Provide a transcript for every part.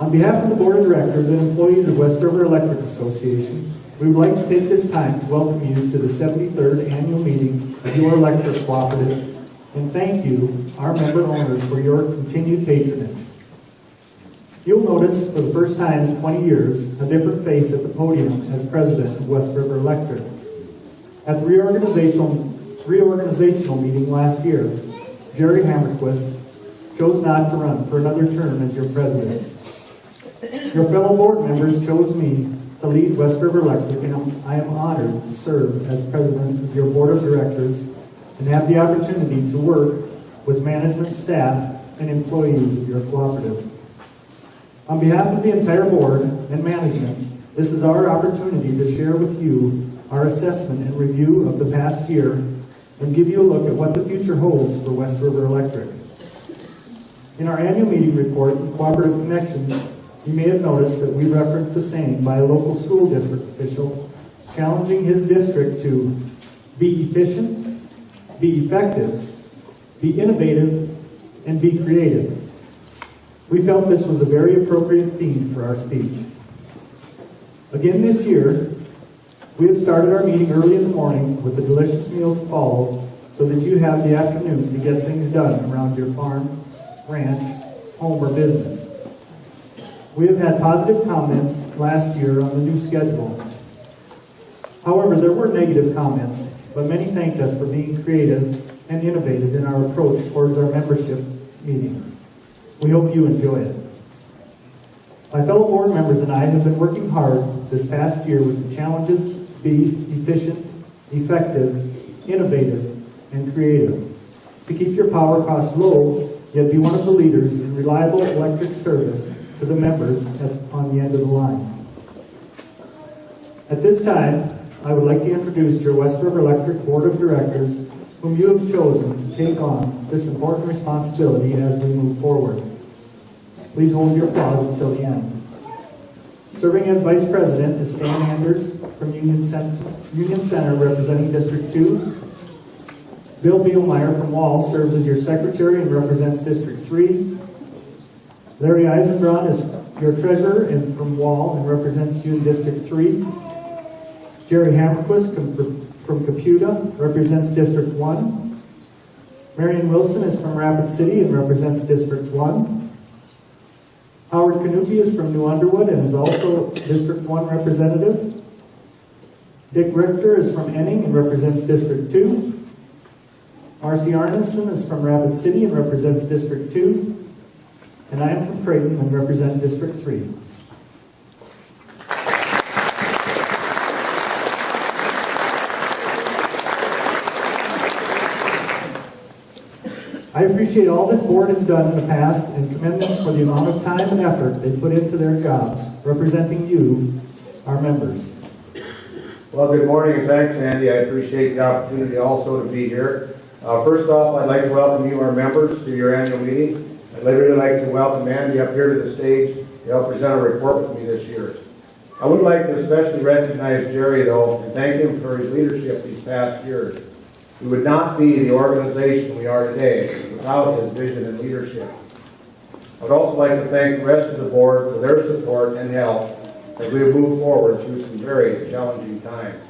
On behalf of the Board of Directors and employees of West River Electric Association, we would like to take this time to welcome you to the 73rd annual meeting of your electric cooperative and thank you, our member owners, for your continued patronage. You'll notice for the first time in 20 years a different face at the podium as president of West River Electric. At the reorganizational meeting last year, Jerry Hammerquist chose not to run for another term as your president. Your fellow board members chose me to lead West River Electric, and I am honored to serve as president of your board of directors and have the opportunity to work with management staff and employees of your cooperative. On behalf of the entire board and management, this is our opportunity to share with you our assessment and review of the past year and give you a look at what the future holds for West River Electric. In our annual meeting report, Cooperative Connections, you may have noticed that we referenced a saying by a local school district official challenging his district to be efficient, be effective, be innovative, and be creative. We felt this was a very appropriate theme for our speech. Again this year, we have started our meeting early in the morning with a delicious meal to follow so that you have the afternoon to get things done around your farm, ranch, home, or business. We have had positive comments last year on the new schedule. However, there were negative comments, but many thanked us for being creative and innovative in our approach towards our membership meeting. We hope you enjoy it. My fellow board members and I have been working hard this past year with the challenges to be efficient, effective, innovative, and creative, to keep your power costs low, yet be one of the leaders in reliable electric service to the members on the end of the line. At this time, I would like to introduce your West River Electric Board of Directors, whom you have chosen to take on this important responsibility as we move forward. Please hold your applause until the end. Serving as Vice President is Stan Anders from Union Center representing District 2. Bill Bielmeyer from Wall serves as your Secretary and represents District 3. Larry Eisenbraun is your Treasurer and from Wall and represents you in District 3. Jerry Hammerquist from Caputa represents District 1. Marion Wilson is from Rapid City and represents District 1. Howard Canupi is from New Underwood and is also District 1 representative. Dick Richter is from Enning and represents District 2. Marcy Arneson is from Rapid City and represents District 2. And I am from Creighton and represent District 3. I appreciate all this board has done in the past and commend them for the amount of time and effort they put into their jobs, representing you, our members. Well, good morning and thanks, Andy. I appreciate the opportunity also to be here. First off, I'd like to welcome you, our members, to your annual meeting. I'd really like to welcome Andy up here to the stage to help present a report with me this year. I would like to especially recognize Jerry, though, and thank him for his leadership these past years. We would not be the organization we are today without his vision and leadership. I would also like to thank the rest of the board for their support and help as we move forward through some very challenging times.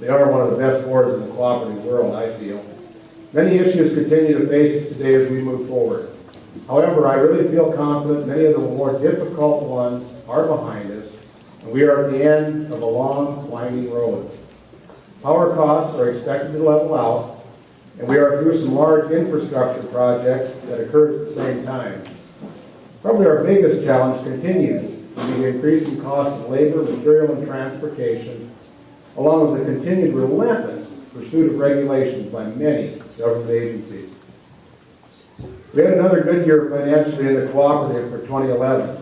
They are one of the best boards in the cooperative world, I feel. Many issues continue to face us today as we move forward. However, I really feel confident many of the more difficult ones are behind us, and we are at the end of a long, winding road. Power costs are expected to level out, and we are through some large infrastructure projects that occurred at the same time. Probably our biggest challenge continues to be the increasing costs of labor, material, and transportation, along with the continued relentless pursuit of regulations by many government agencies. We had another good year financially in the cooperative for 2011.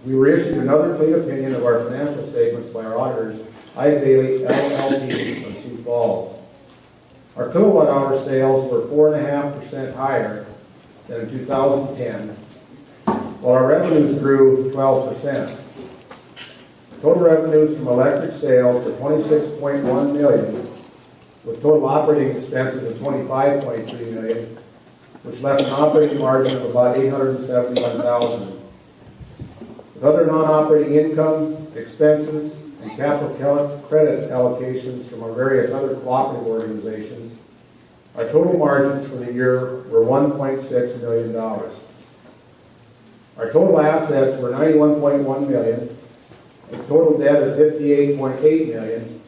We were issued another clean opinion of our financial statements by our auditors, I. Bailey, LLP of Sioux Falls. Our kilowatt hour sales were 4.5% higher than in 2010, while our revenues grew 12%. Total revenues from electric sales were $26.1 million, with total operating expenses of $25.3 million, which left an operating margin of about $871,000. With other non-operating income, expenses, and capital credit allocations from our various other cooperative organizations, our total margins for the year were $1.6 million. Our total assets were $91.1 million, with total debt of $58.8 million,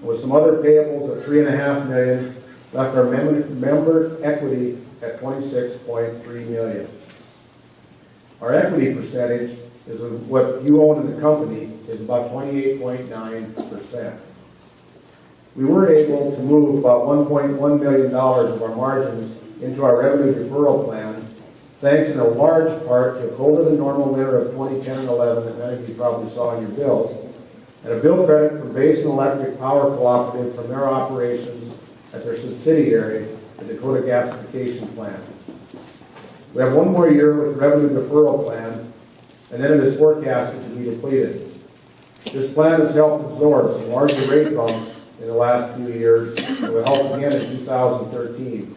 with some other payables of $3.5 million, left our member equity at $26.3 million. Our equity percentage is what you own in the company is about 28.9%. We were able to move about $1.1 million of our margins into our revenue deferral plan, thanks in a large part to a colder than normal winter of 2010 and 11 that many of you probably saw in your bills, and a bill credit from Basin Electric Power Cooperative from their operations at their subsidiary, the Dakota Gasification Plant. We have one more year with the revenue deferral plan, and then it is forecasted to be depleted. This plan has helped absorb some larger rate bumps in the last few years, and will help again in 2013.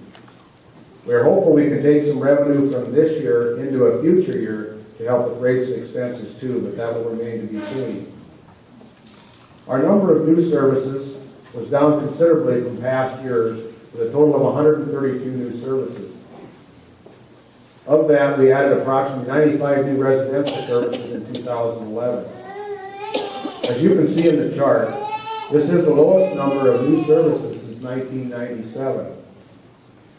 We are hopeful we can take some revenue from this year into a future year to help with rates and expenses too, but that will remain to be seen. Our number of new services was down considerably from past years, with a total of 132 new services. Of that, we added approximately 95 new residential services in 2011. As you can see in the chart, this is the lowest number of new services since 1997.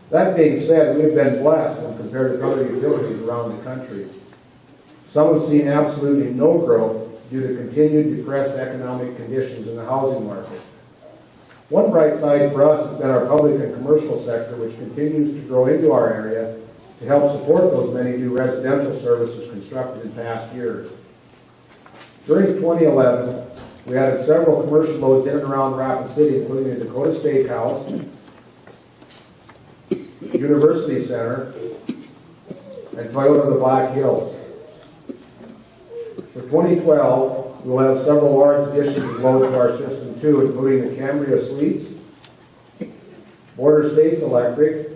That being said, we have been blessed when compared to other utilities around the country. Some have seen absolutely no growth due to continued depressed economic conditions in the housing market. One bright side for us has been our public and commercial sector, which continues to grow into our area to help support those many new residential services constructed in past years. During 2011, we added several commercial loads in and around Rapid City, including the Dakota Steakhouse, University Center, and Toyota of the Black Hills. For 2012, we will have several large additions of load to our system too, including the Cambria Suites, Border States Electric,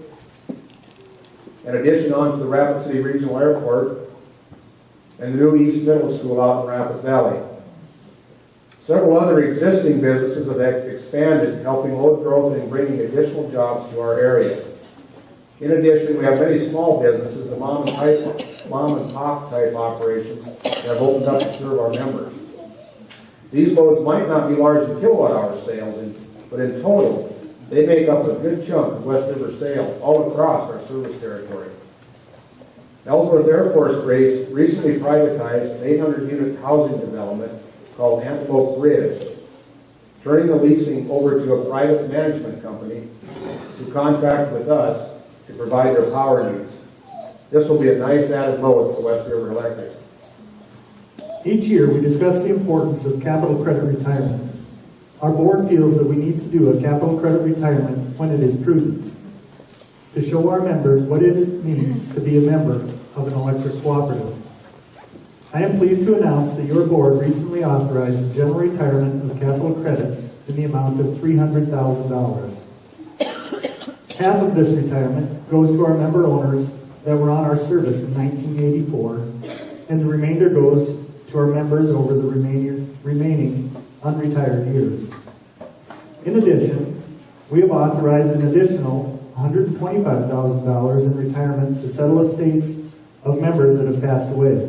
an addition onto the Rapid City Regional Airport, and the new East Middle School out in Rapid Valley. Several other existing businesses have expanded, helping load growth and bringing additional jobs to our area. In addition, we have many small businesses, the mom and pop type operations that have opened up to serve our members. These loads might not be large in kilowatt hour sales, but in total, they make up a good chunk of West River sales all across our service territory. Ellsworth Air Force Base recently privatized an 800-unit housing development called Antelope Ridge, turning the leasing over to a private management company who contract with us to provide their power needs. This will be a nice added load for West River Electric. Each year, we discuss the importance of capital credit retirement. Our board feels that we need to do a capital credit retirement when it is prudent, to show our members what it means to be a member of an electric cooperative. I am pleased to announce that your board recently authorized the general retirement of capital credits in the amount of $300,000. Half of this retirement goes to our member owners that were on our service in 1984, and the remainder goes to our members over the remaining unretired years. In addition, we have authorized an additional $125,000 in retirement to settle estates of members that have passed away.